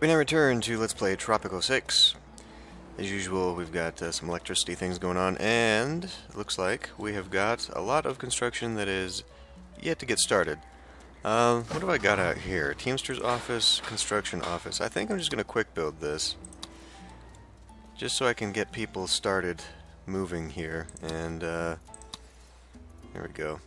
We now return to Let's Play Tropico 6. As usual, we've got some electricity things going on, and it looks like we have got a lot of construction that is yet to get started. What do I got out here? Teamster's office, construction office. I think I'm just going to quick build this, just so I can get people started moving here, and there we go.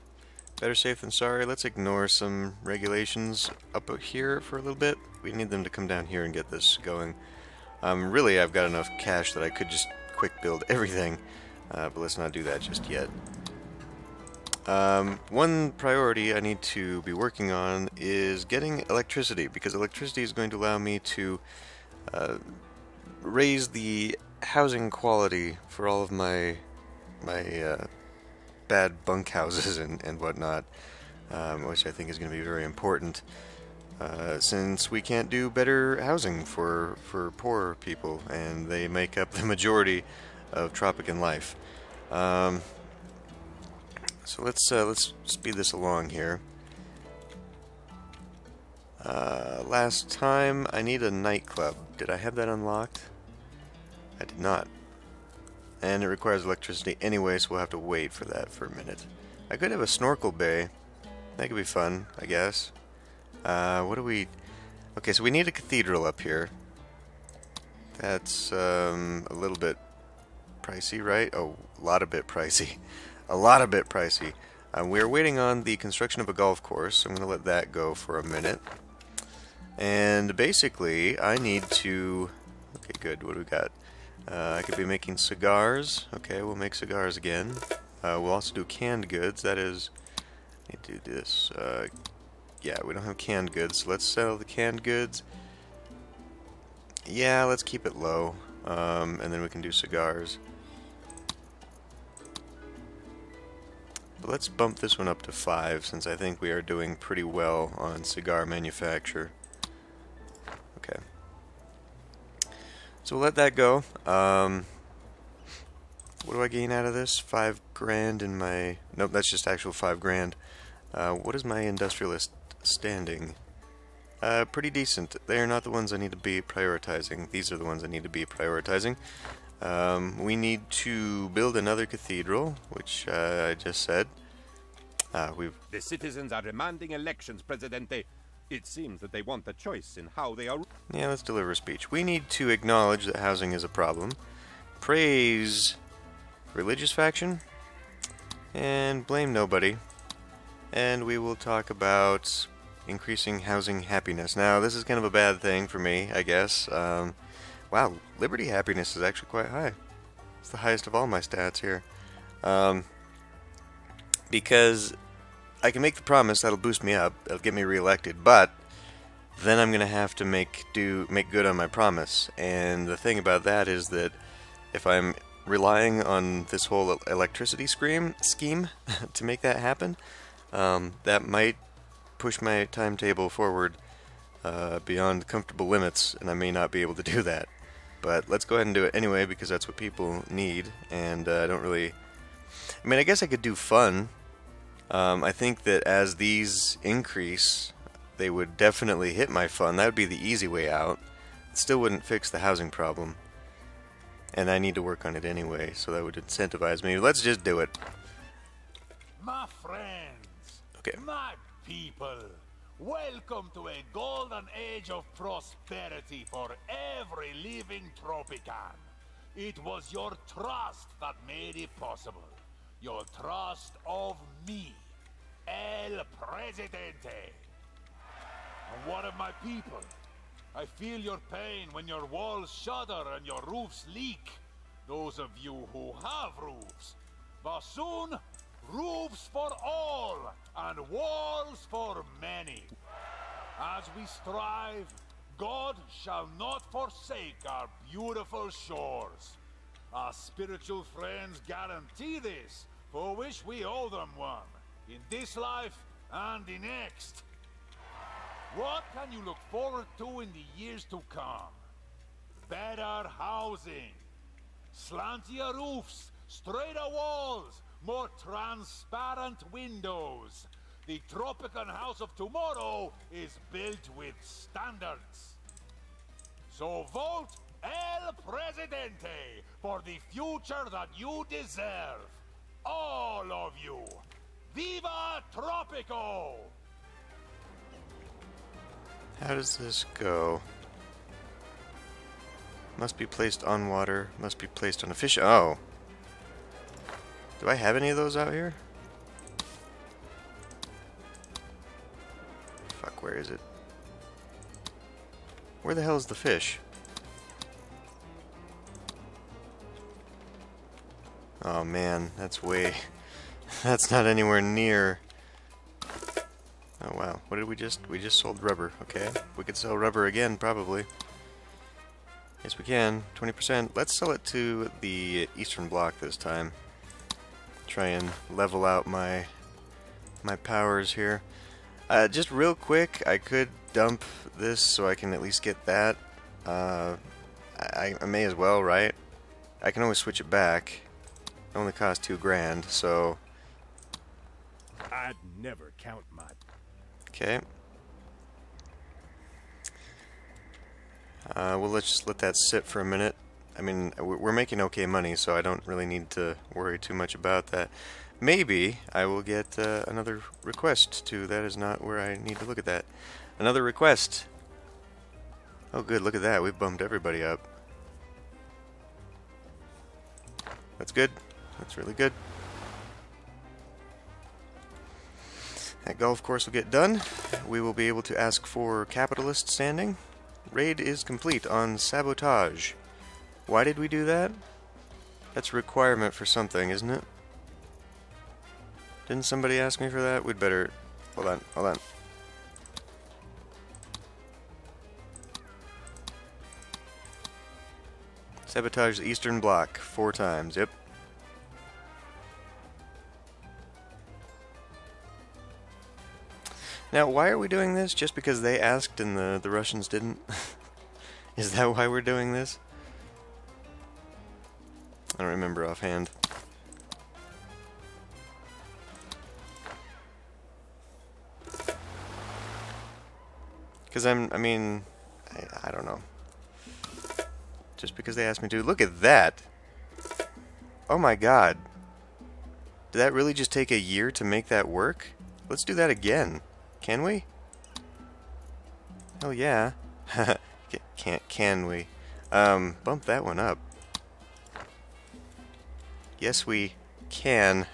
Better safe than sorry. Let's ignore some regulations up here for a little bit. We need them to come down here and get this going. Really, I've got enough cash that I could just quick build everything, but let's not do that just yet. One priority I need to be working on is getting electricity, because electricity is going to allow me to raise the housing quality for all of my bad bunkhouses and whatnot, which I think is going to be very important, since we can't do better housing for poor people, and they make up the majority of Tropican life. So let's speed this along here. Last time I need a nightclub. Did I have that unlocked? I did not. And it requires electricity anyway, so we'll have to wait for that for a minute. I could have a snorkel bay. That could be fun, I guess. What do we... Okay, so we need a cathedral up here. That's a little bit pricey, right? Oh, a lot of bit pricey. A lot of bit pricey. We're waiting on the construction of a golf course. I'm going to let that go for a minute. And basically, I need to... Okay, good. What do we got? I could be making cigars. Okay, we'll make cigars again. We'll also do canned goods. That is... Need to do this. Yeah, we don't have canned goods, so let's sell the canned goods. Yeah, let's keep it low. And then we can do cigars. But let's bump this one up to 5, since I think we are doing pretty well on cigar manufacture. Okay. So we'll let that go. What do I gain out of this? 5 grand in my... Nope, that's just actual 5 grand. What is my industrialist standing? Pretty decent. They are not the ones I need to be prioritizing. These are the ones I need to be prioritizing. We need to build another cathedral, which I just said. The citizens are demanding elections, Presidente. It seems that they want a choice in how they are... Yeah, let's deliver a speech. We need to acknowledge that housing is a problem, praise religious faction, and blame nobody. And we will talk about increasing housing happiness. Now, this is kind of a bad thing for me, I guess. Wow, liberty happiness is actually quite high. It's the highest of all my stats here. Because I can make the promise that'll boost me up, it'll get me reelected, but then I'm gonna have to make good on my promise. And the thing about that is that if I'm relying on this whole electricity scheme to make that happen, that might push my timetable forward beyond comfortable limits, and I may not be able to do that. But let's go ahead and do it anyway, because that's what people need, and I don't really... I mean, I guess I could do fun. I think that as these increase, they would definitely hit my fun. That would be the easy way out. It still wouldn't fix the housing problem. And I need to work on it anyway, so that would incentivize me. Let's just do it. My friends, okay. My people, welcome to a golden age of prosperity for every living Tropican. It was your trust that made it possible. Your trust of me, El Presidente. And what of my people? I feel your pain when your walls shudder and your roofs leak. Those of you who have roofs. But soon, roofs for all, and walls for many. As we strive, God shall not forsake our beautiful shores. Our spiritual friends guarantee this, for which we owe them one, in this life and the next. What can you look forward to in the years to come? Better housing, slantier roofs, straighter walls, more transparent windows. The Tropican house of tomorrow is built with standards. So vote El Presidente for the future that you deserve. All of you. Viva Tropico! How does this go? Must be placed on water. Must be placed on a fish. Oh. Do I have any of those out here? Fuck, where is it? Where the hell is the fish? Oh man, that's way... That's not anywhere near... Oh wow, what did we just... We just sold rubber, okay. We could sell rubber again, probably. Yes, we can. 20%. Let's sell it to the Eastern Bloc this time. Try and level out my powers here. Just real quick, I could dump this so I can at least get that. I may as well, right? I can always switch it back. It only costs $2 grand, so... I'd never count my... Okay. Well, let's just let that sit for a minute. I mean, we're making okay money, so I don't really need to worry too much about that. Maybe I will get another request too. That is not where I need to look at that. Another request. Oh good, look at that. We've bumped everybody up. That's good. That's really good. That golf course will get done. We will be able to ask for capitalist standing. Raid is complete on sabotage. Why did we do that? That's a requirement for something, isn't it? Didn't somebody ask me for that? We'd better... Hold on, hold on. Sabotage the Eastern Bloc 4 times, yep. Now, why are we doing this? Just because they asked and the Russians didn't? Is that why we're doing this? I don't remember offhand. Because I don't know. Just because they asked me to. Look at that! Oh my god. Did that really just take a year to make that work? Let's do that again. Can we? Hell yeah. Can we? Bump that one up. Yes, we can.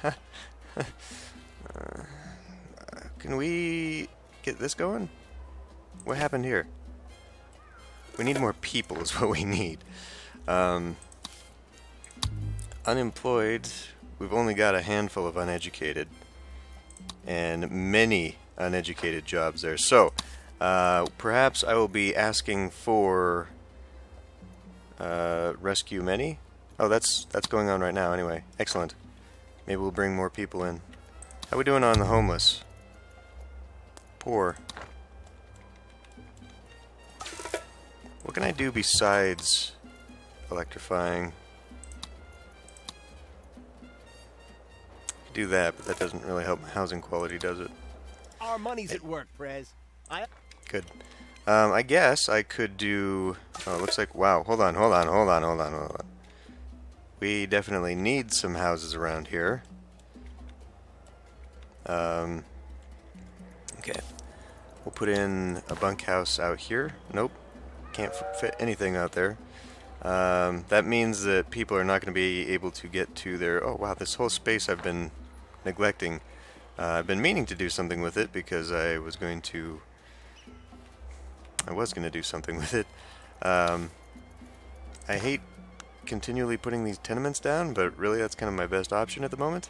Can we get this going? What happened here? We need more people is what we need. Unemployed. We've only got a handful of uneducated. And many uneducated jobs there. So, perhaps I will be asking for rescue many. Oh, that's going on right now anyway. Excellent. Maybe we'll bring more people in. How we doing on the homeless? Poor. What can I do besides electrifying? Do that, but that doesn't really help my housing quality, does it? Our money's at work, Prez. Good. I guess I could do... Oh, it looks like... Wow, hold on. We definitely need some houses around here. Okay. We'll put in a bunkhouse out here. Nope. Can't fit anything out there. That means that people are not going to be able to get to their... Oh, wow, this whole space I've been neglecting. I've been meaning to do something with it because I was going to do something with it. I hate continually putting these tenements down, but really that's kind of my best option at the moment.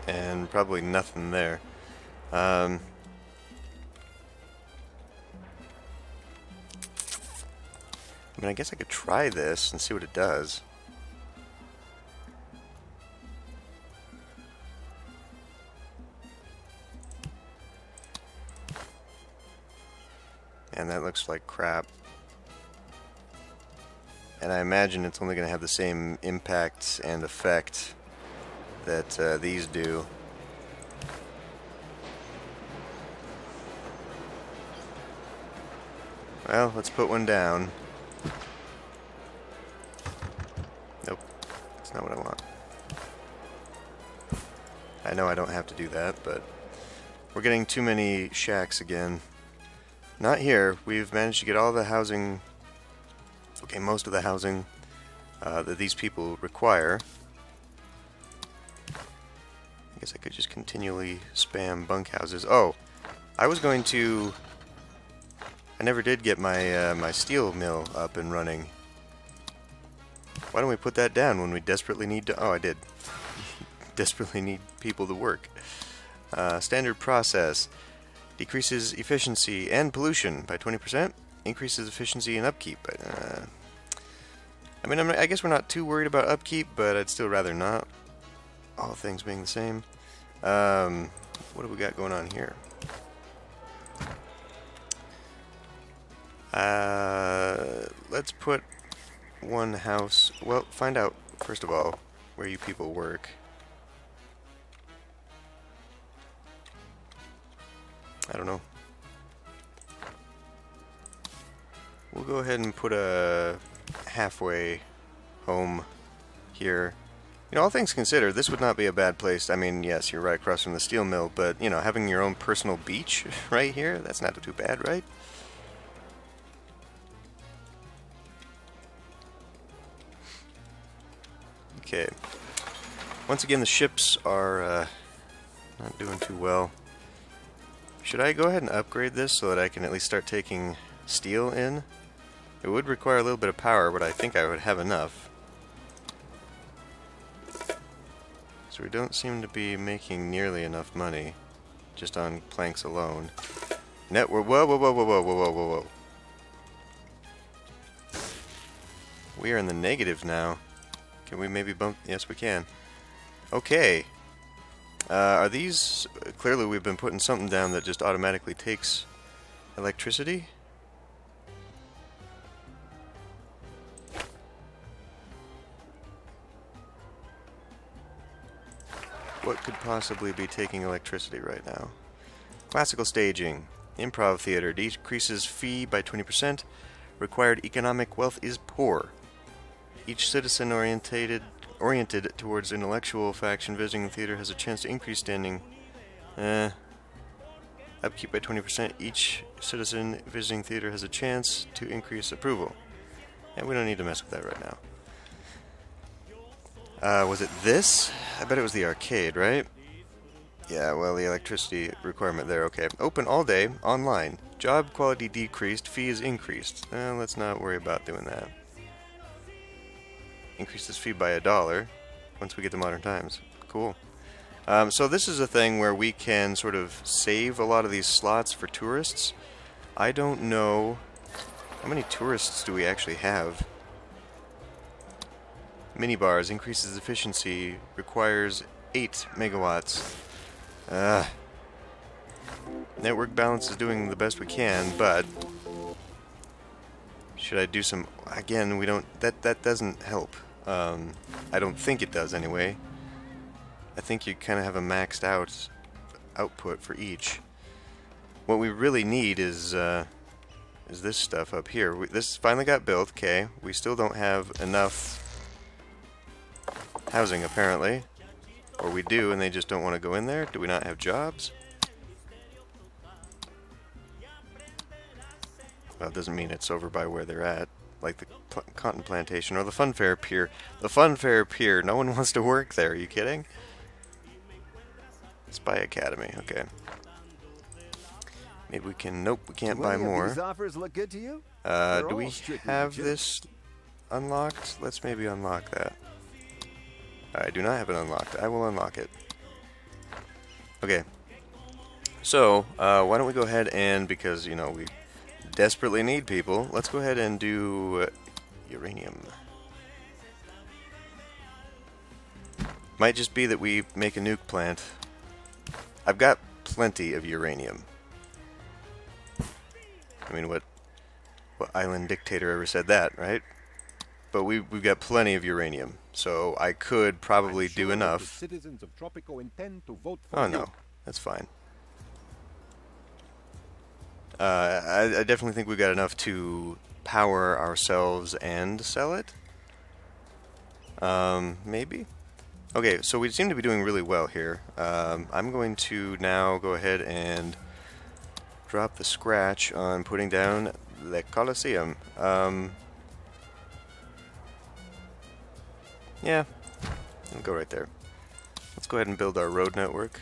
And probably nothing there. I mean, I guess I could try this and see what it does. And that looks like crap. and I imagine it's only going to have the same impact and effect that these do. Well, let's put one down. Nope, that's not what I want. I know I don't have to do that, but we're getting too many shacks again. Not here. We've managed to get all the housing, okay, most of the housing that these people require. I guess I could just continually spam bunkhouses. Oh, I was going to... I never did get my my steel mill up and running. Why don't we put that down when we desperately need to... Oh, I did. Desperately need people to work. Standard process. Decreases efficiency and pollution by 20%. Increases efficiency and upkeep. I mean, I guess we're not too worried about upkeep, but I'd still rather not. All things being the same. What do we got going on here? Let's put one house... Well, find out, first of all, where you people work. I don't know. We'll go ahead and put a halfway home here. You know, all things considered, this would not be a bad place. I mean, yes, you're right across from the steel mill, but, you know, having your own personal beach right here, that's not too bad, right? Okay. Once again, the ships are not doing too well. Should I go ahead and upgrade this so that I can at least start taking steel in? It would require a little bit of power, but I think I would have enough. So we don't seem to be making nearly enough money just on planks alone. Network. Whoa, whoa, whoa, whoa, whoa, whoa, whoa, whoa. We are in the negative now. Can we maybe bump? Yes, we can. Okay. Are these... Clearly we've been putting something down that just automatically takes electricity? What could possibly be taking electricity right now? Classical staging. Improv theater. Decreases fee by 20%. Required economic wealth is poor. Each citizen oriented towards intellectual faction visiting the theater has a chance to increase standing. Upkeep by 20%. Each citizen visiting theater has a chance to increase approval. And we don't need to mess with that right now. Was it this? I bet it was the arcade, right? Yeah, well, the electricity requirement there, okay. Open all day, online. Job quality decreased, fee is increased. Let's not worry about doing that. Increase this fee by $1 once we get to modern times. Cool. So this is a thing where we can sort of save a lot of these slots for tourists. I don't know... How many tourists do we actually have? Minibars increases efficiency, requires 8 megawatts. Network balance is doing the best we can, but should I do some... Again, we don't... That doesn't help. I don't think it does anyway. I think you kind of have a maxed out output for each. What we really need is this stuff up here. This finally got built, okay. We still don't have enough housing, apparently. Or we do, and they just don't want to go in there. Do we not have jobs? Well, it doesn't mean it's over by where they're at. Like the cotton plantation or the funfair pier. The funfair pier. No one wants to work there. Are you kidding? Spy Academy. Okay. Maybe we can... Nope, we can't buy more. These offers look good to you? Do we have this unlocked? Let's maybe unlock that. I do not have it unlocked. I will unlock it. Okay. So, why don't we go ahead and, because, you know, we desperately need people, let's go ahead and do uranium. Might just be that we make a nuke plant. I've got plenty of uranium. I mean, what island dictator ever said that, right? but we've got plenty of uranium, so I could probably do The enough. citizens of Tropico intend to vote for Oh you. no, that's fine. I definitely think we've got enough to power ourselves and sell it. Maybe? Okay, so we seem to be doing really well here. I'm going to now go ahead and drop the scratch on putting down the Colosseum. Yeah, I'll go right there. Let's go ahead and build our road network.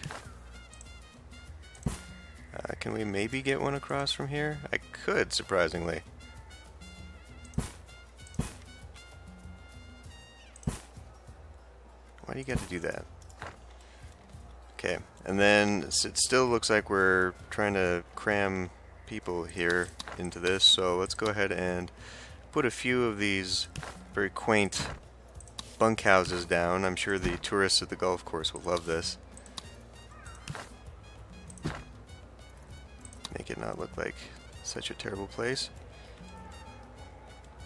Can we maybe get one across from here? I could, surprisingly. Why do you got to do that? Okay, and then it still looks like we're trying to cram people here into this, so let's go ahead and put a few of these very quaint bunkhouses down. I'm sure the tourists at the golf course will love this. Make it not look like such a terrible place.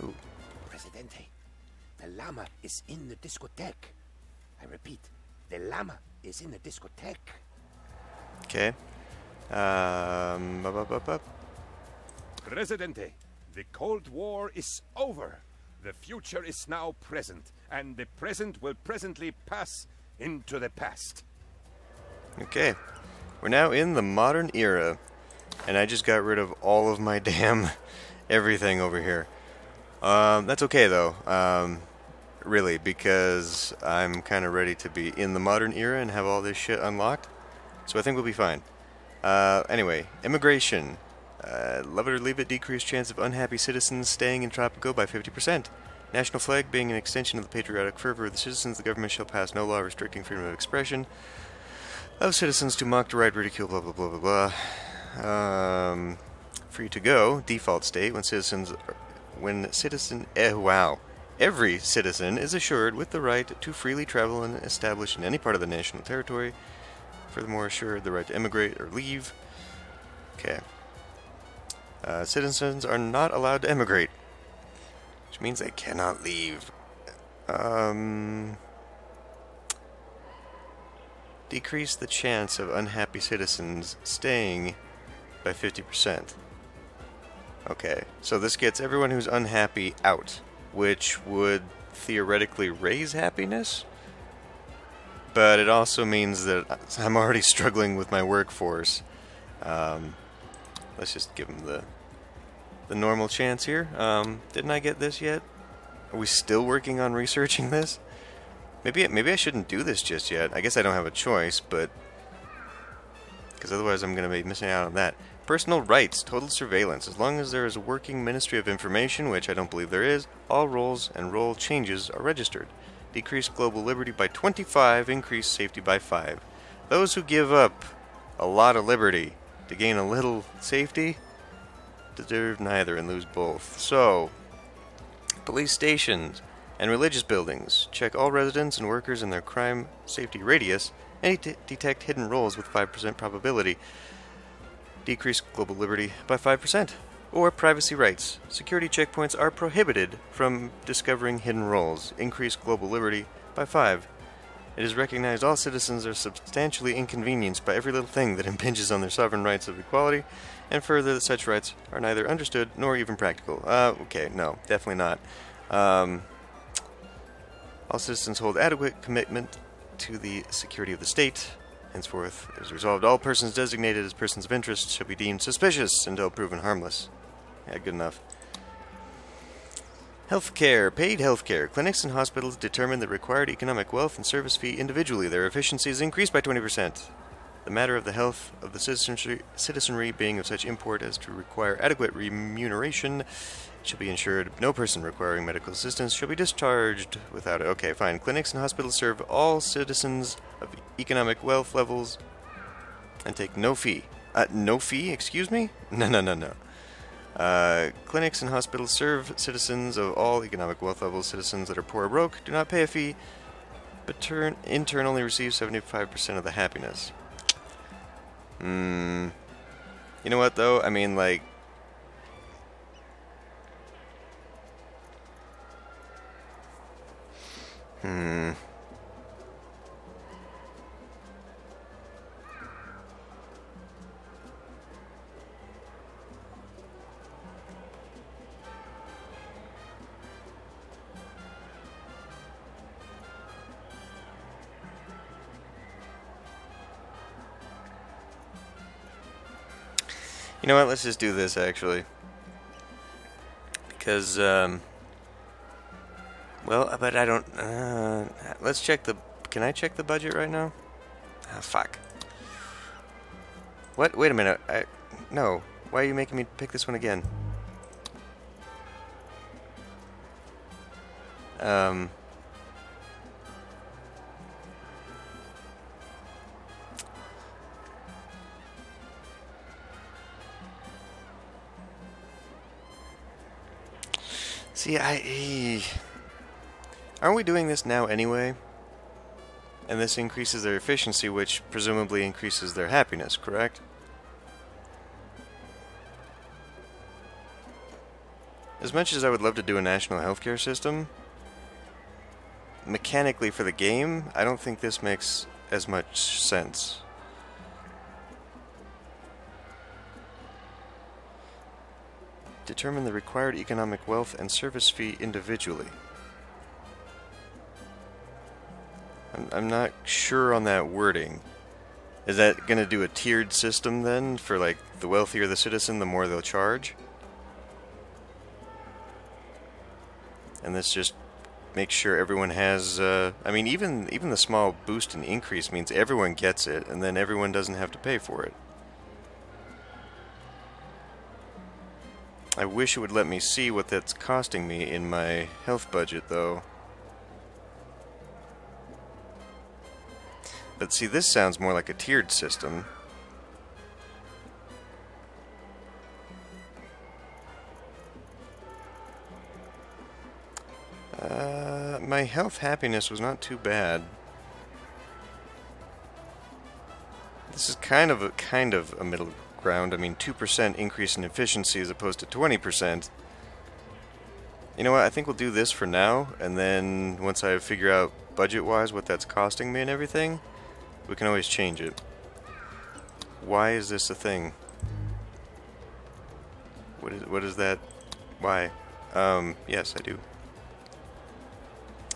Ooh. Presidente, the llama is in the discotheque. I repeat, the llama is in the discotheque. Okay. Presidente, the Cold War is over. The future is now present, and the present will presently pass into the past. Okay. We're now in the modern era, and I just got rid of all of my damn everything over here. That's okay though. Really, because I'm kind of ready to be in the modern era and have all this shit unlocked. So I think we'll be fine. Anyway, immigration. Love it or leave it, decreased chance of unhappy citizens staying in Tropico by 50%. National flag being an extension of the patriotic fervor of the citizens, the government shall pass no law restricting freedom of expression of citizens to mock, deride, ridicule, blah, blah, blah, blah, blah. Free to go, default state, every citizen is assured with the right to freely travel and establish in any part of the national territory. Furthermore, assured the right to immigrate or leave. Okay. Citizens are not allowed to emigrate, which means they cannot leave. Decrease the chance of unhappy citizens staying by 50%. Okay, so this gets everyone who's unhappy out, which would theoretically raise happiness, but it also means that I'm already struggling with my workforce. Let's just give them the normal chance here. Didn't I get this yet? Are we still working on researching this? Maybe I shouldn't do this just yet. I guess I don't have a choice, but because otherwise I'm going to be missing out on that. Personal rights, total surveillance. As long as there is a working Ministry of Information, which I don't believe there is, all roles and role changes are registered. Decrease global liberty by 25, increase safety by 5. Those who give up a lot of liberty to gain a little safety deserve neither and lose both. So, police stations and religious buildings. Check all residents and workers in their crime safety radius and detect hidden roles with 5% probability. Decrease global liberty by 5%. Or privacy rights. Security checkpoints are prohibited from discovering hidden roles. Increase global liberty by 5. It is recognized all citizens are substantially inconvenienced by every little thing that impinges on their sovereign rights of equality, and further that such rights are neither understood nor even practical. Okay, no, definitely not. All citizens hold adequate commitment to the security of the state. Henceforth, it is resolved all persons designated as persons of interest shall be deemed suspicious until proven harmless. Yeah, good enough. Healthcare. Paid healthcare. Clinics and hospitals determine the required economic wealth and service fee individually. Their efficiency is increased by 20%. The matter of the health of the citizenry being of such import as to require adequate remuneration shall be ensured. No person requiring medical assistance shall be discharged without it. Okay, fine. Clinics and hospitals serve all citizens of economic wealth levels and take no fee. No fee? Excuse me? No. Clinics and hospitals serve citizens of all economic wealth levels. Citizens that are poor or broke do not pay a fee, but in turn only receive 75% of the happiness. You know what, though? I mean, like... Hmm. You know what? Let's just do this actually. Because, well, but I don't, let's check the, can I check the budget right now? Ah, fuck. What? Wait a minute. No. Why are you making me pick this one again? See, aren't we doing this now anyway? And this increases their efficiency, which presumably increases their happiness, correct? As much as I would love to do a national healthcare system, mechanically for the game, I don't think this makes as much sense. Determine the required economic wealth and service fee individually. I'm not sure on that wording. Is that going to do a tiered system then? For like, the wealthier the citizen, the more they'll charge? And this just makes sure everyone has, I mean, even the small boost and increase means everyone gets it, and then everyone doesn't have to pay for it. I wish it would let me see what that's costing me in my health budget, though. But see, this sounds more like a tiered system. My health happiness was not too bad. This is kind of a middle ground. I mean, 2% increase in efficiency as opposed to 20%. You know what? I think we'll do this for now, and then once I figure out budget-wise what that's costing me and everything, we can always change it. Why is this a thing? What is that? Why? Yes, I do.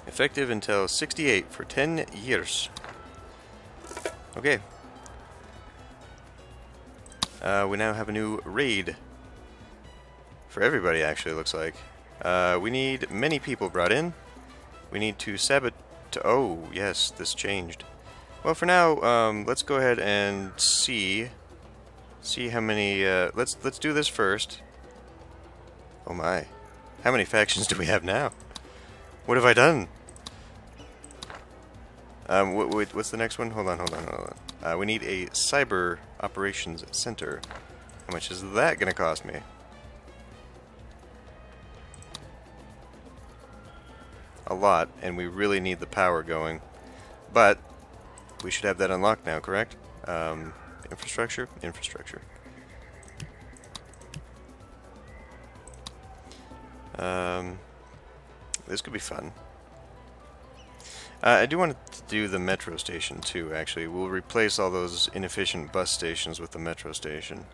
Effective until 68 for 10 years. Okay. We now have a new raid. For everybody, actually, it looks like. We need many people brought in. We need to sabotage... Oh, yes, this changed. Well, for now, let's go ahead and see how many... let's do this first. Oh my. How many factions do we have now? What have I done? What's the next one? Hold on. We need a cyber operations center. How much is that going to cost me? A lot, and we really need the power going. But we should have that unlocked now, correct? Infrastructure? Infrastructure. This could be fun. I do want to do the metro station too, actually. We'll replace all those inefficient bus stations with the metro station.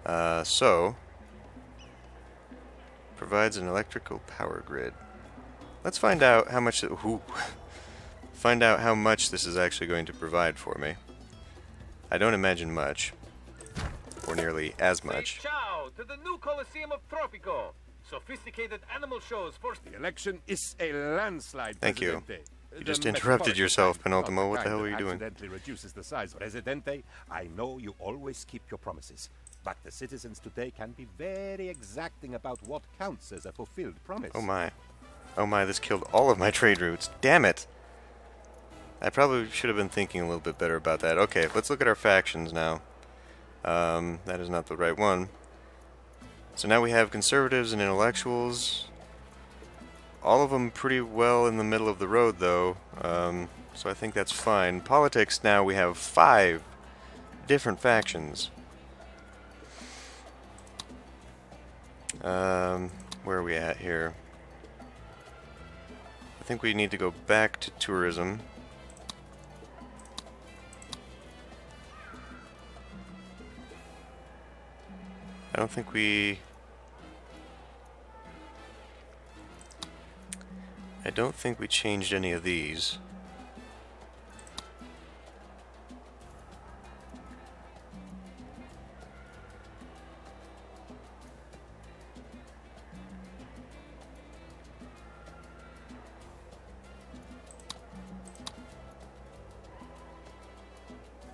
So, provides an electrical power grid. Let's find out how much find out how much this is actually going to provide for me. I don't imagine much, or nearly as much. Say ciao to the new Coliseum of Tropico. Sophisticated animal shows for... The election is a landslide, Thank you. Presidente. You just The interrupted yourself, metropolitan Penultimo. of What the kind hell were you that doing? accidentally reduces the size. Presidente, I know you always keep your promises, but the citizens today can be very exacting about what counts as a fulfilled promise. Oh my. Oh my, this killed all of my trade routes. Damn it! I probably should have been thinking a little bit better about that. Okay, let's look at our factions now. That is not the right one. So now we have conservatives and intellectuals. All of them pretty well in the middle of the road, though. So I think that's fine. Politics, now we have 5 different factions. Where are we at here? I think we need to go back to tourism. I don't think we changed any of these.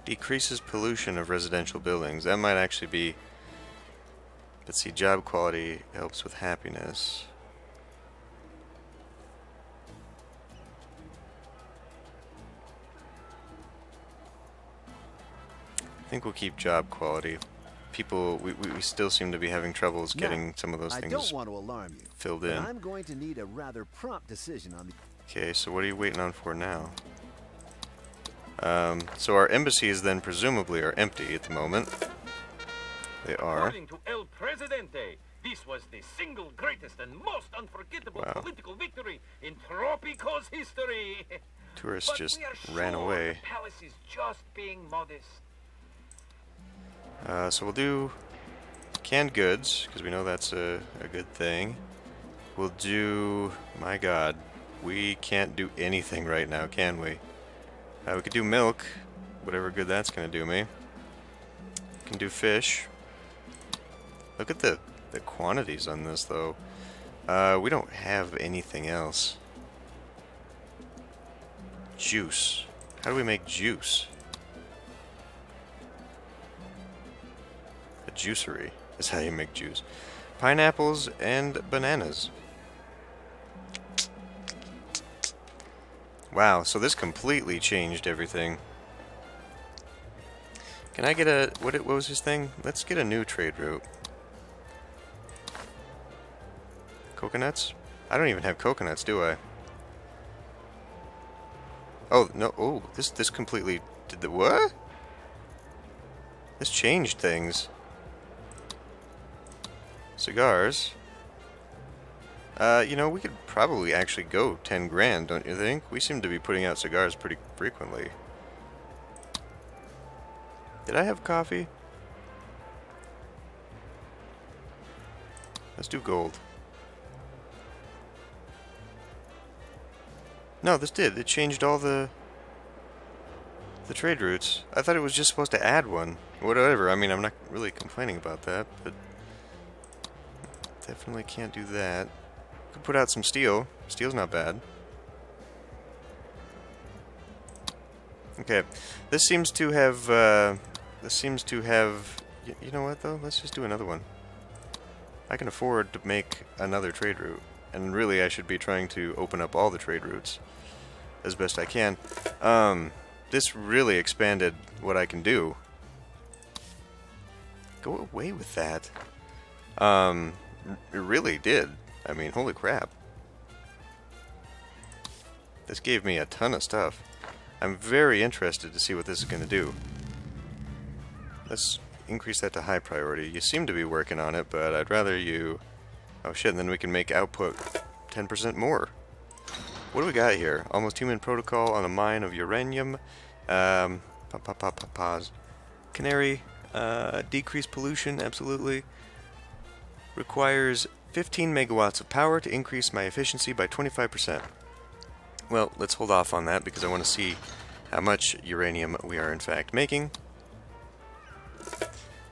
Decreases pollution of residential buildings. That might actually be... Let's see, job quality helps with happiness. I think we'll keep job quality. People, we still seem to be having troubles getting some of those things I don't want to alarm you, filled but in. I'm going to need a rather prompt decision on the... Okay, so what are you waiting on for now? So our embassies then presumably are empty at the moment. They are. According to El Presidente, this was the single greatest and most unforgettable political victory in Tropico's history. Tourists But just we are ran sure away. The palace is just being modest. So we'll do canned goods, because we know that's a good thing. We'll do... My god, we can't do anything right now, can we? We could do milk, whatever good that's going to do me. We can do fish. Look at the quantities on this, though. We don't have anything else. Juice. How do we make juice? A juicery is how you make juice. Pineapples and bananas. Wow, so this completely changed everything. Can I get a... What was his thing? Let's get a new trade route. Coconuts? I don't even have coconuts, do I? Oh, no. Oh, this completely... Did the... What? This changed things. Cigars. You know, we could probably actually go 10 grand, don't you think? We seem to be putting out cigars pretty frequently. Did I have coffee? Let's do gold. No, this did. It changed all the trade routes. I thought it was just supposed to add one. Whatever. I mean, I'm not really complaining about that, but definitely can't do that. Could put out some steel. Steel's not bad. Okay, this seems to have. You know what though? Let's just do another one. I can afford to make another trade route, and really, I should be trying to open up all the trade routes as best I can. This really expanded what I can do. Go away with that. It really did. I mean, holy crap. This gave me a ton of stuff. I'm very interested to see what this is going to do. Let's increase that to high priority. You seem to be working on it, but I'd rather you... Oh shit, and then we can make output 10% more. What do we got here? Almost human protocol on a mine of uranium. Pause. Canary. Decrease pollution, absolutely. Requires 15 megawatts of power to increase my efficiency by 25%. Well, let's hold off on that because I want to see how much uranium we are in fact making.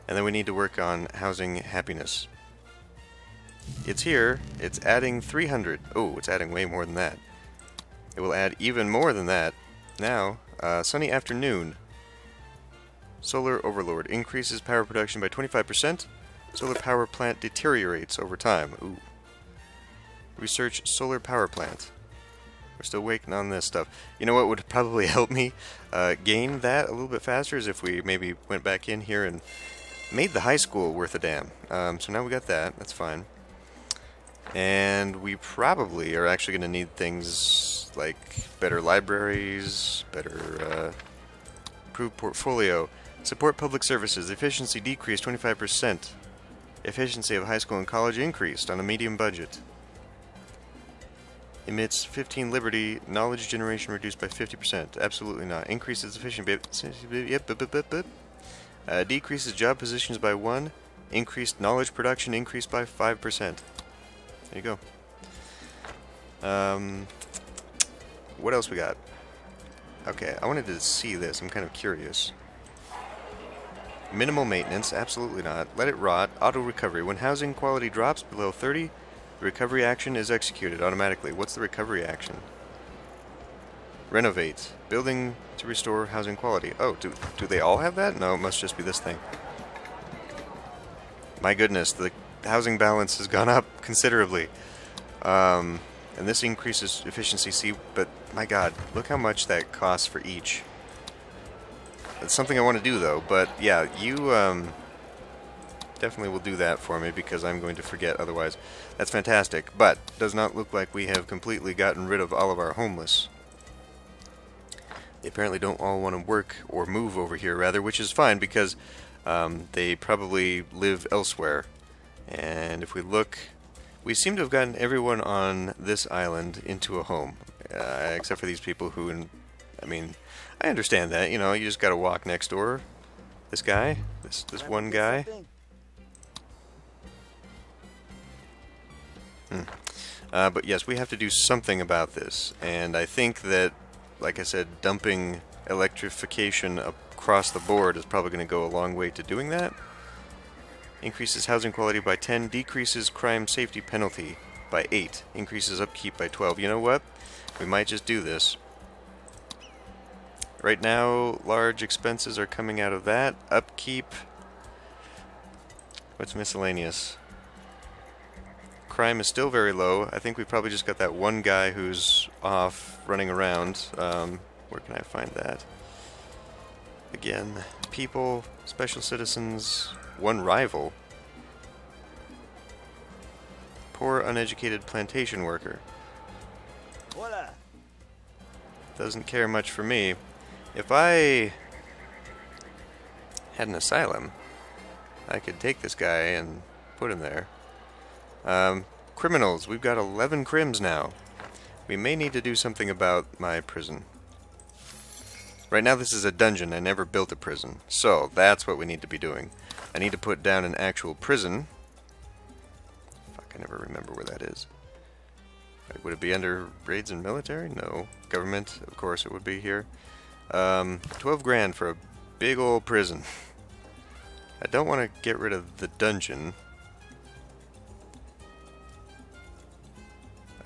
And then we need to work on housing happiness. It's here. It's adding 300. Oh, it's adding way more than that. It will add even more than that. Now, sunny afternoon. Solar overload increases power production by 25%. Solar power plant deteriorates over time. Ooh. Research solar power plant. We're still waiting on this stuff. You know what would probably help me gain that a little bit faster is if we maybe went back in here and made the high school worth a damn. So now we got that. That's fine. And we probably are actually going to need things like better libraries, better improved portfolio, support public services, efficiency decreased 25%. Efficiency of high school and college increased on a medium budget. Emits 15 liberty. Knowledge generation reduced by 50%. Absolutely not. Increases efficiency. Decreases job positions by 1. Increased knowledge production increased by 5%. There you go. What else we got? Okay, I wanted to see this. I'm kind of curious. Minimal maintenance, absolutely not. Let it rot. Auto recovery. When housing quality drops below 30, the recovery action is executed automatically. What's the recovery action? Renovate. Building to restore housing quality. Oh, do they all have that? No, it must just be this thing. My goodness, the housing balance has gone up considerably. And this increases efficiency C, but my god, look how much that costs for each. That's something I want to do though, but yeah, you definitely will do that for me because I'm going to forget otherwise. That's fantastic, but does not look like we have completely gotten rid of all of our homeless. They apparently don't all want to work or move over here rather, which is fine because they probably live elsewhere. And if we look, we seem to have gotten everyone on this island into a home, except for these people who, I mean, I understand that, you know, you just gotta walk next door. This guy, this one guy. But yes, we have to do something about this, and I think that, like I said, dumping electrification across the board is probably going to go a long way to doing that. Increases housing quality by 10, decreases crime safety penalty by 8, increases upkeep by 12. You know what? We might just do this. Right now, large expenses are coming out of that. Upkeep. What's miscellaneous? Crime is still very low. I think we probably just got that one guy who's off running around. Where can I find that? Again, people, special citizens, one rival. Poor uneducated plantation worker. Voila. Doesn't care much for me. If I had an asylum, I could take this guy and put him there. Criminals. We've got 11 crims now. We may need to do something about my prison. Right now this is a dungeon. I never built a prison. So, that's what we need to be doing. I need to put down an actual prison. Fuck, I never remember where that is. Would it be under raids and military? No. Government, of course it would be here. 12 grand for a big old prison. I don't want to get rid of the dungeon.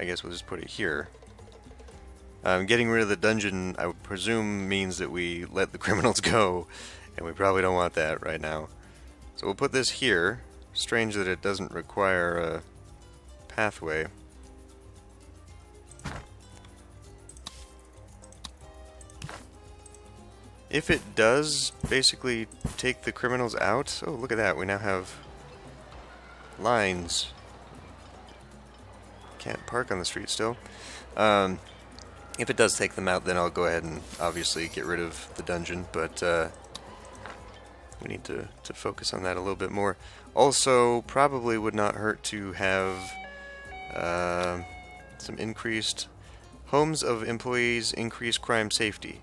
I guess we'll just put it here. Getting rid of the dungeon, I would presume, means that we let the criminals go, and we probably don't want that right now. So we'll put this here. Strange that it doesn't require a pathway. If it does basically take the criminals out, oh look at that, we now have lines. Can't park on the street still. If it does take them out, then I'll go ahead and obviously get rid of the dungeon, but we need to focus on that a little bit more. Also, probably would not hurt to have some increased homes of employees, increased crime safety.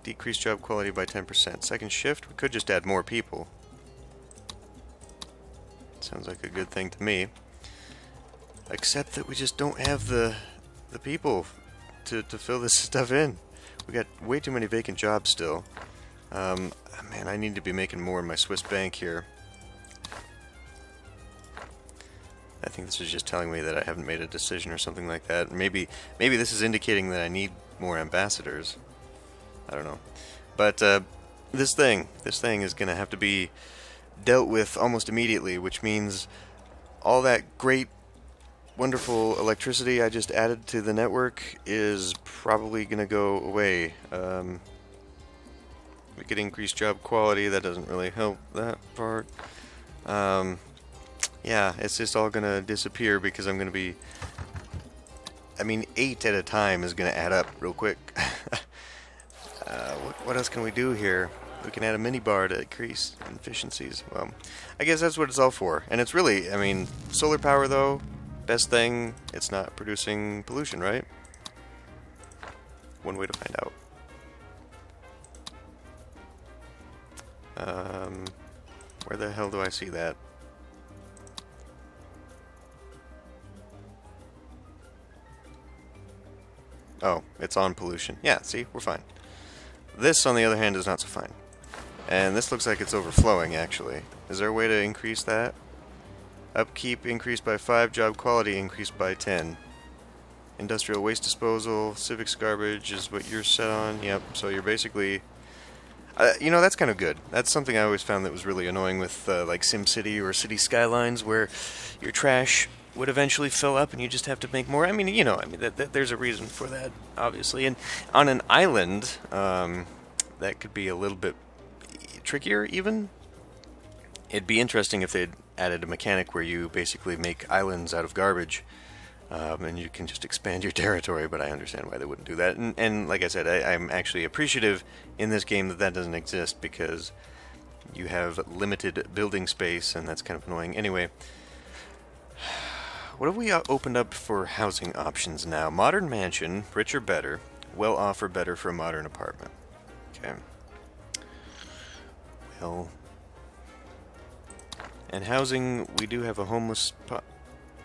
Decrease job quality by 10%. Second shift, we could just add more people. Sounds like a good thing to me. Except that we just don't have the people to fill this stuff in. We got way too many vacant jobs still. Man, I need to be making more in my Swiss bank here. I think this is just telling me that I haven't made a decision or something like that. Maybe this is indicating that I need more ambassadors. I don't know. But this thing is going to have to be dealt with almost immediately, which means all that great, wonderful electricity I just added to the network is probably going to go away. We could increase job quality. That doesn't really help that part. Yeah, it's just all going to disappear because I'm going to be... I mean, 8 at a time is going to add up real quick. What else can we do here? We can add a minibar to increase efficiencies. Well, I guess that's what it's all for. And it's really, I mean, solar power though, best thing, it's not producing pollution, right? One way to find out. Where the hell do I see that? Oh, it's on pollution. Yeah, see, we're fine. This, on the other hand, is not so fine. And this looks like it's overflowing, actually. Is there a way to increase that? Upkeep increased by 5, job quality increased by 10. Industrial waste disposal, civics garbage is what you're set on. Yep, so you're basically... you know, that's kind of good. That's something I always found that was really annoying with like SimCity or City Skylines, where your trash would eventually fill up and you just have to make more. I mean, you know, there's a reason for that, obviously. And on an island, that could be a little bit trickier, even. It'd be interesting if they'd added a mechanic where you basically make islands out of garbage, and you can just expand your territory, but I understand why they wouldn't do that. And like I said, I'm actually appreciative in this game that that doesn't exist, because you have limited building space, and that's kind of annoying. Anyway, what have we opened up for housing options now? Modern mansion, rich or better, well off or better for a modern apartment. Okay. Well... And housing, we do have a homeless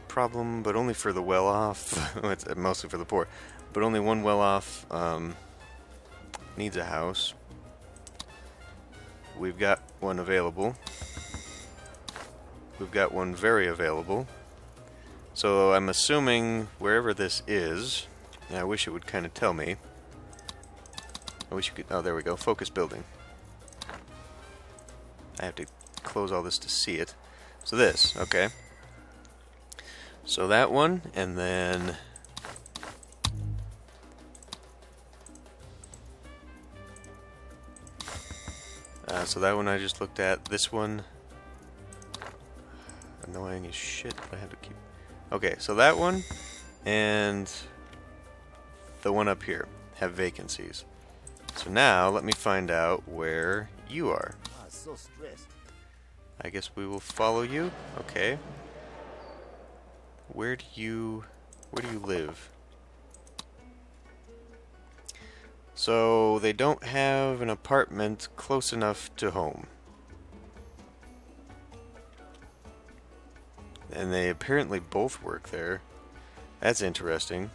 problem, but only for the well-off. It's mostly for the poor. But only one well-off needs a house. We've got one available. We've got one very available. So I'm assuming wherever this is, and I wish it would kind of tell me. I wish you could... Oh, there we go. Focus building. I have to close all this to see it. So this, okay. So that one, and then so that one I just looked at. This one, annoying as shit, but I have to keep. Okay, so that one and the one up here have vacancies. So now let me find out where you are. So stressed. I guess we will follow you. Okay. Where do you live? So they don't have an apartment close enough to home. And they apparently both work there. That's interesting.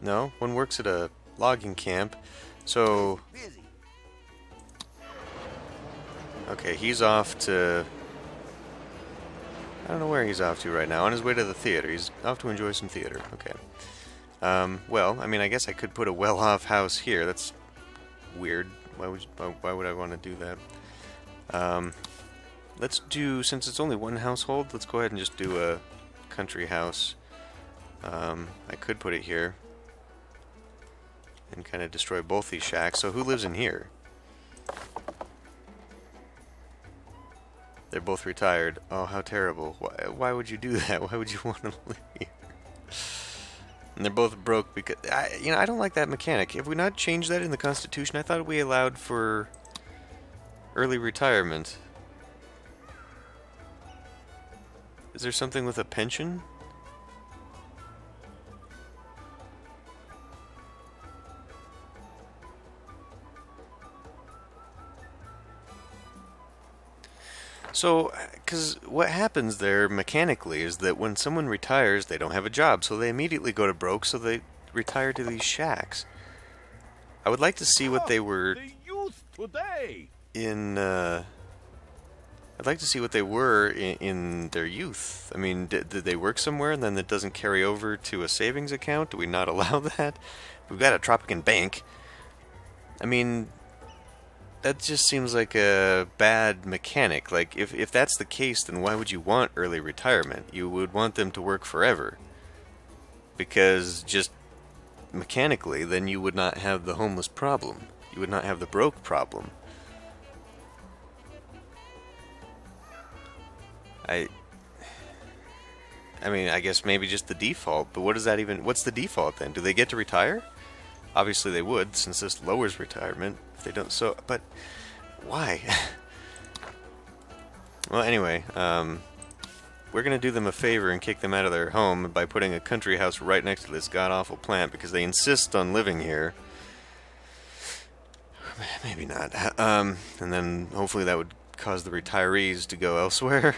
No, one works at a logging camp. So Busy. okay, he's off to... I don't know where he's off to right now. On his way to the theater. He's off to enjoy some theater. Okay. Well, I mean, I guess I could put a well-off house here. That's weird. Why would I want to do that? Let's do... Since it's only one household, let's go ahead and just do a country house. I could put it here. And kind of destroy both these shacks. So who lives in here? They're both retired. Oh, how terrible. Why would you do that? Why would you want to live here? And they're both broke because... I don't like that mechanic. Have we not changed that in the Constitution? I thought we allowed for early retirement. Is there something with a pension? So, because what happens there mechanically is that when someone retires, they don't have a job, so they immediately go to broke, so they retire to these shacks. I would like to see what they were The youth today. in, I'd like to see what they were in their youth. I mean, did they work somewhere and then it doesn't carry over to a savings account? Do we not allow that? We've got a Tropican bank. I mean... That just seems like a bad mechanic. Like, if that's the case, then why would you want early retirement? You would want them to work forever. Because just mechanically, then you would not have the homeless problem. You would not have the broke problem. I mean, I guess maybe just the default, but what does that even... What's the default then? Do they get to retire? Obviously they would, since this lowers retirement. If they don't, so... But, why? Well, anyway, we're gonna do them a favor and kick them out of their home by putting a country house right next to this god-awful plant because they insist on living here. Maybe not. And then hopefully that would cause the retirees to go elsewhere.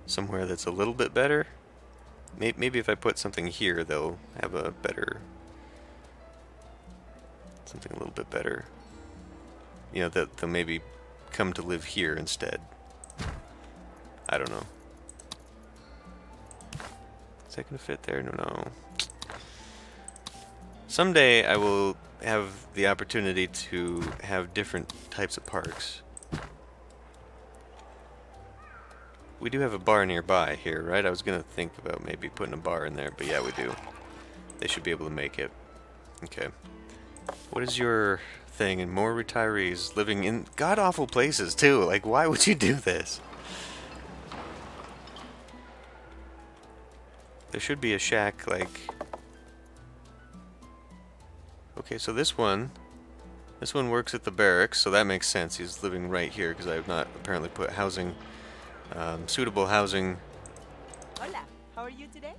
Somewhere that's a little bit better. Maybe if I put something here, they'll have a better... something a little bit better. You know, that they'll maybe come to live here instead. I don't know. Is that going to fit there? No. Someday I will have the opportunity to have different types of parks. We do have a bar nearby here, right? I was going to think about maybe putting a bar in there, but yeah, we do. They should be able to make it. Okay. What is your thing? And more retirees living in god-awful places, too. Like, why would you do this? There should be a shack, like... Okay, so this one works at the barracks, so that makes sense. He's living right here, because I have not apparently put housing... suitable housing. Hola, how are you today?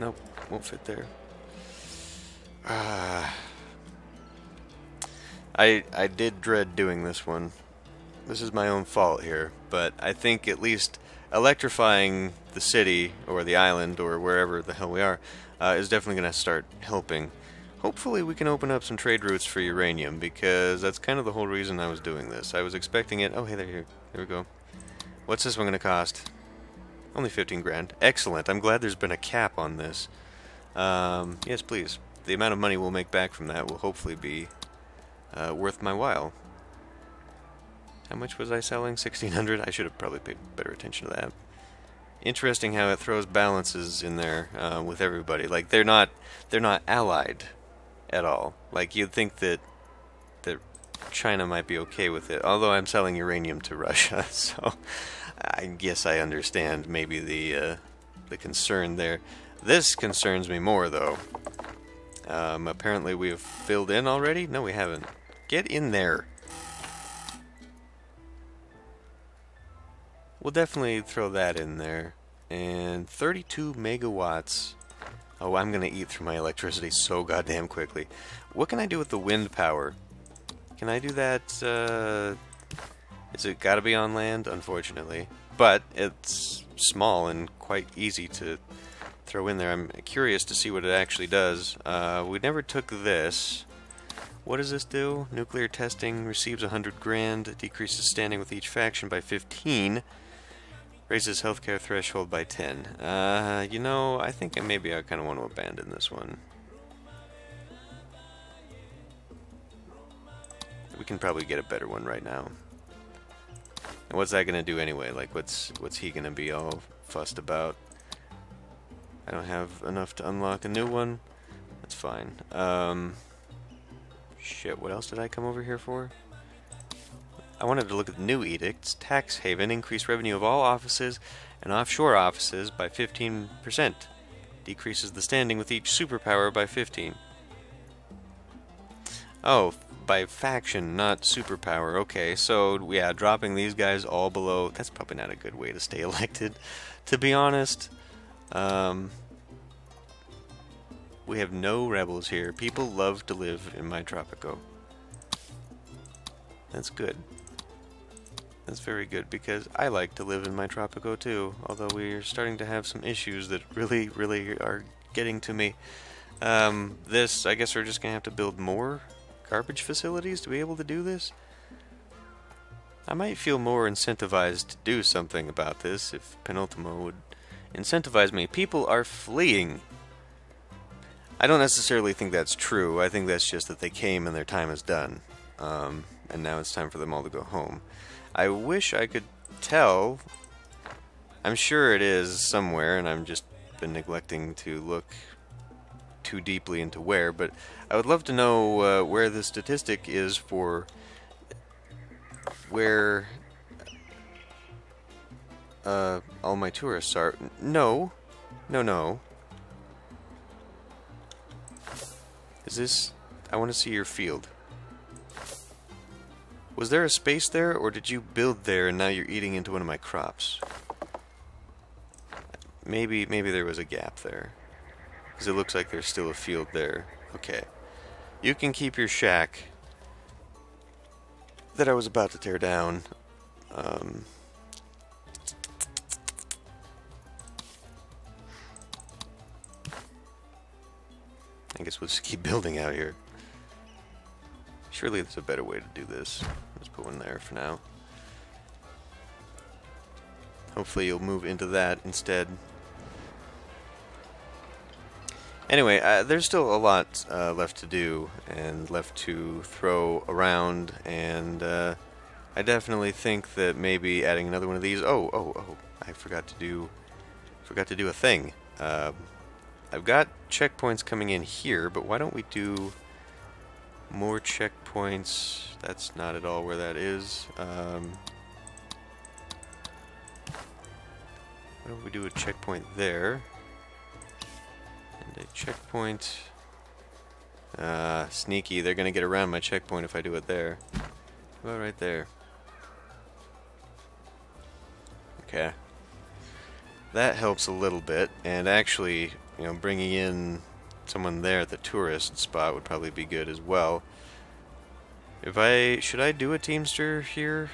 Nope, won't fit there. I did dread doing this one. This is my own fault here, but I think at least electrifying the city, or the island, or wherever the hell we are, is definitely going to start helping. Hopefully we can open up some trade routes for uranium, because that's kind of the whole reason I was doing this. I was expecting it... Oh, hey, there we go. What's this one going to cost? Only 15 grand. Excellent. I'm glad there's been a cap on this. Yes, please. The amount of money we'll make back from that will hopefully be worth my while. How much was I selling? 1,600? I should have probably paid better attention to that. Interesting how it throws balances in there with everybody. Like, they're not allied at all. Like, you'd think that China might be okay with it, although I'm selling uranium to Russia, so I guess I understand maybe the concern there. This concerns me more, though. Apparently we have filled in already? No, we haven't. Get in there. We'll definitely throw that in there. And 32 megawatts. Oh, I'm going to eat through my electricity so goddamn quickly. What can I do with the wind power? Can I do that? Is it got to be on land? Unfortunately. But it's small and quite easy to throw in there. I'm curious to see what it actually does. We never took this. What does this do? Nuclear testing receives 100 grand, decreases standing with each faction by 15, raises healthcare threshold by 10. You know, I think maybe I kind of want to abandon this one. We can probably get a better one right now. And what's that gonna do anyway? Like, what's he gonna be all fussed about? I don't have enough to unlock a new one. That's fine. Shit, what else did I come over here for? I wanted to look at the new edicts. Tax haven, increase revenue of all offices and offshore offices by 15%. Decreases the standing with each superpower by 15. Oh, by faction, not superpower. Okay, so yeah, dropping these guys all below. That's probably not a good way to stay elected, to be honest. We have no rebels here. People love to live in my Tropico. That's good. That's very good, because I like to live in my Tropico too, although we're starting to have some issues that really are getting to me. This, I guess we're just going to have to build more garbage facilities to be able to do this. I might feel more incentivized to do something about this if Penultimo would incentivize me. People are fleeing. I don't necessarily think that's true. I think that's just that they came and their time is done. And now it's time for them all to go home. I wish I could tell. I'm sure it is somewhere, and I've just been neglecting to look too deeply into where, but I would love to know where the statistic is for where all my tourists are. No. Is this... I want to see your field. Was there a space there, or did you build there and now you're eating into one of my crops? Maybe there was a gap there. Because it looks like there's still a field there. Okay. You can keep your shack that I was about to tear down. I guess we'll just keep building out here. Surely there's a better way to do this. Let's put one there for now. Hopefully you'll move into that instead. Anyway, there's still a lot left to do and left to throw around, and I definitely think that maybe adding another one of these. Oh! I forgot to do a thing. I've got checkpoints coming in here, but why don't we do more checkpoints? That's not at all where that is. Why don't we do a checkpoint there? And a checkpoint. Sneaky. They're gonna get around my checkpoint if I do it there. How about right there? Okay. That helps a little bit, and actually, you know, bringing in someone there at the tourist spot would probably be good as well. Should I do a Teamster here?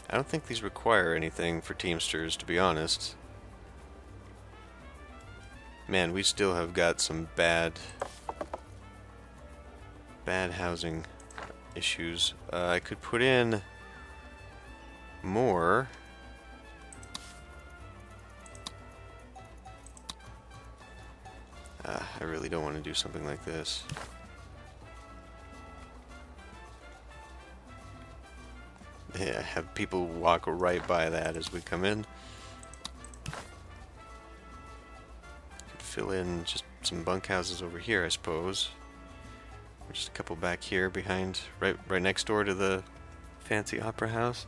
I don't think these require anything for Teamsters, to be honest. Man, we still have got some bad housing issues. I could put in more. I really don't want to do something like this. Yeah, have people walk right by that as we come in. Could fill in just some bunkhouses over here, I suppose. Or just a couple back here behind, right next door to the fancy opera house.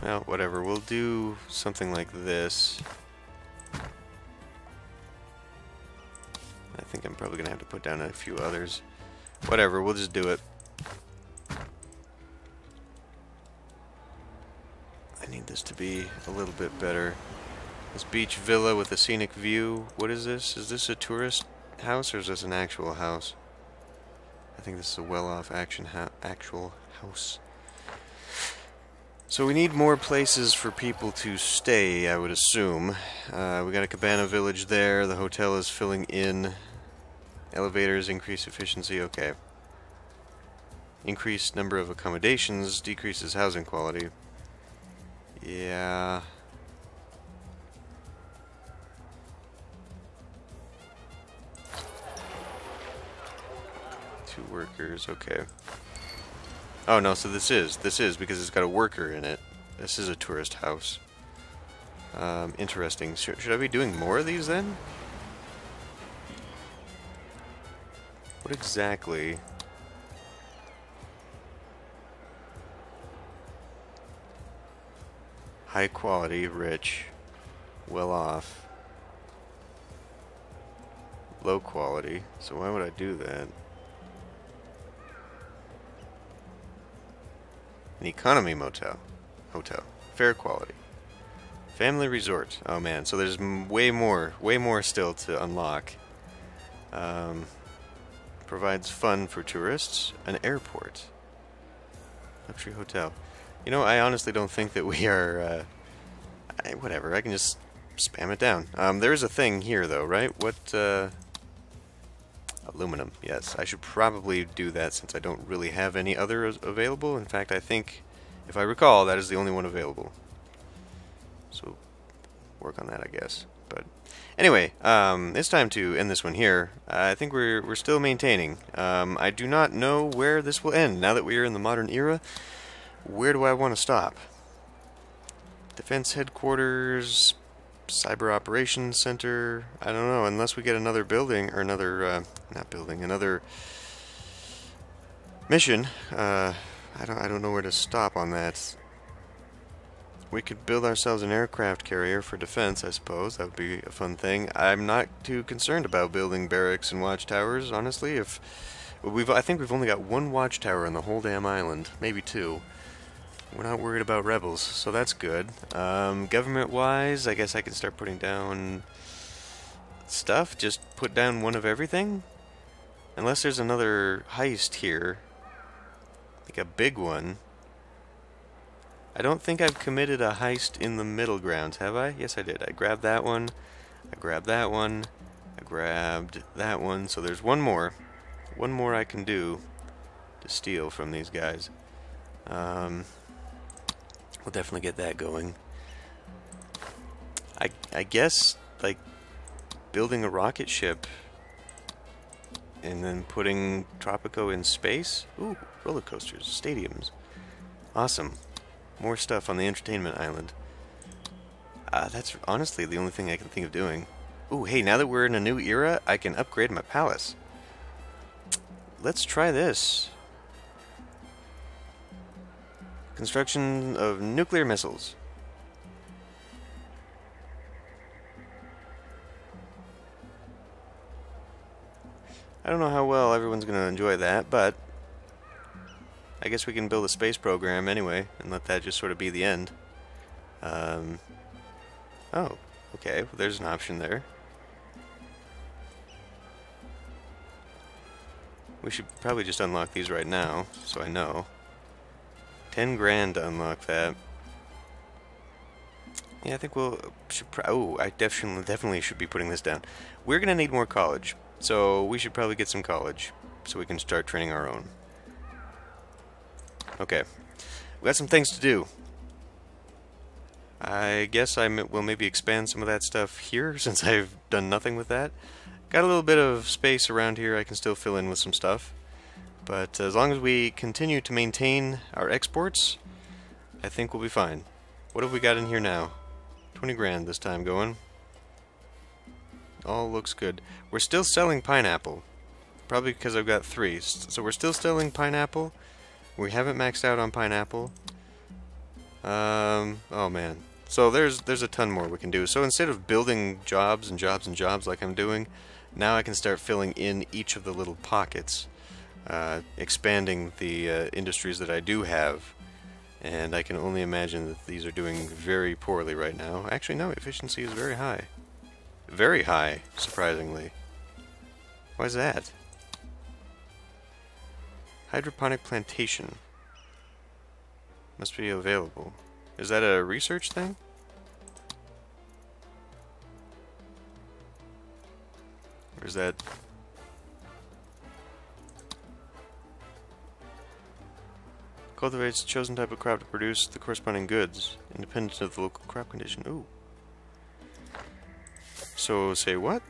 Well, whatever. We'll do something like this. I think I'm probably gonna have to put down a few others. Whatever, we'll just do it. I need this to be a little bit better. This beach villa with a scenic view. What is this? Is this a tourist house or is this an actual house? I think this is a well-off actual house. So we need more places for people to stay, I would assume. We got a cabana village there. The hotel is filling in. Elevators increase efficiency. Okay. Increased number of accommodations decreases housing quality. Yeah. Two workers. Okay. Oh no, so this is because it's got a worker in it. This is a tourist house. Interesting. Should I be doing more of these then? What exactly? High quality, rich, well off. Low quality. So why would I do that? An economy hotel. Fair quality. Family resort. Oh man, so there's way more still to unlock. Provides fun for tourists. An airport. Luxury hotel. You know, I honestly don't think that we are, whatever, I can just spam it down. There is a thing here though, right? What, aluminum, yes. I should probably do that since I don't really have any other available. In fact, I think, if I recall, that is the only one available. So, work on that, I guess. But anyway, it's time to end this one here. I think we're still maintaining. I do not know where this will end. Now that we are in the modern era, where do I want to stop? Defense headquarters, cyber operations center. I don't know, unless we get another building or another another mission. I don't know where to stop on that. We could build ourselves an aircraft carrier for defense, I suppose. That would be a fun thing. I'm not too concerned about building barracks and watchtowers, honestly. I think we've only got one watchtower on the whole damn island, maybe two. We're not worried about rebels, so that's good. Government-wise, I guess I can start putting down stuff. Just put down one of everything? Unless there's another heist here. Like a big one. I don't think I've committed a heist in the middle grounds, have I? Yes, I did. I grabbed that one. I grabbed that one. I grabbed that one. So there's one more. One more I can do to steal from these guys. We'll definitely get that going. I guess, like, building a rocket ship and then putting Tropico in space? Ooh, roller coasters, stadiums. Awesome. More stuff on the entertainment island. That's honestly the only thing I can think of doing. Ooh, hey, now that we're in a new era, I can upgrade my palace. Let's try this. Construction of nuclear missiles. I don't know how well everyone's going to enjoy that, but I guess we can build a space program anyway and let that just sort of be the end. Oh, okay. Well, there's an option there. We should probably just unlock these right now, so I know. 10 grand to unlock that. Yeah, I think I definitely should be putting this down. We're gonna need more college, so we should probably get some college so we can start training our own. Okay, we got some things to do. I guess will maybe expand some of that stuff here since I've done nothing with that. Got a little bit of space around here I can still fill in with some stuff. But as long as we continue to maintain our exports, I think we'll be fine. What have we got in here now? 20 grand this time going. All looks good. We're still selling pineapple. Probably because I've got 3. So we're still selling pineapple. We haven't maxed out on pineapple. Oh man. So there's a ton more we can do. So instead of building jobs and jobs and jobs like I'm doing, now I can start filling in each of the little pockets. Expanding the industries that I do have, and I can only imagine that these are doing very poorly right now. Actually, no, efficiency is very high. Very high, surprisingly. Why is that? Hydroponic plantation. Must be available. Is that a research thing? Or is that... Cultivates a chosen type of crop to produce the corresponding goods, independent of the local crop condition. Ooh. So, say what?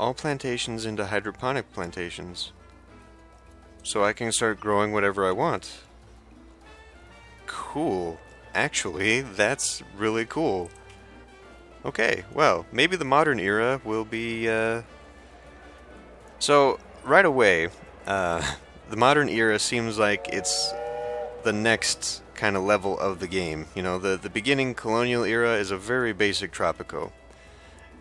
All plantations into hydroponic plantations. So I can start growing whatever I want. Cool. Actually, that's really cool. Okay, well, maybe the modern era will be, So, right away, the modern era seems like it's the next kind of level of the game. You know, the beginning colonial era is a very basic Tropico.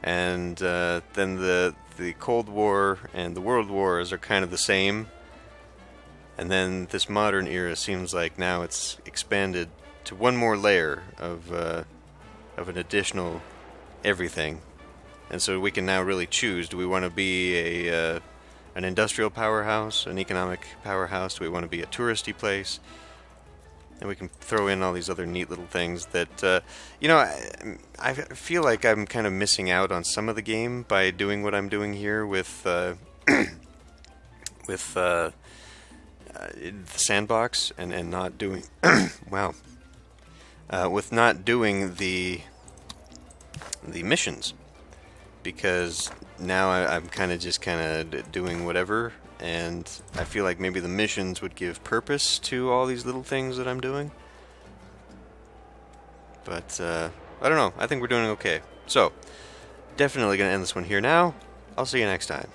And then the Cold War and the World Wars are kind of the same. And then this modern era seems like now it's expanded to one more layer of an additional everything. And so we can now really choose. Do we want to be an industrial powerhouse, an economic powerhouse? Do we want to be a touristy place? And we can throw in all these other neat little things that, you know, I feel like I'm kind of missing out on some of the game by doing what I'm doing here with the sandbox and not doing, wow, with not doing the missions, because now I'm kind of doing whatever. And I feel like maybe the missions would give purpose to all these little things that I'm doing. But, I don't know. I think we're doing okay. So, definitely going to end this one here now. I'll see you next time.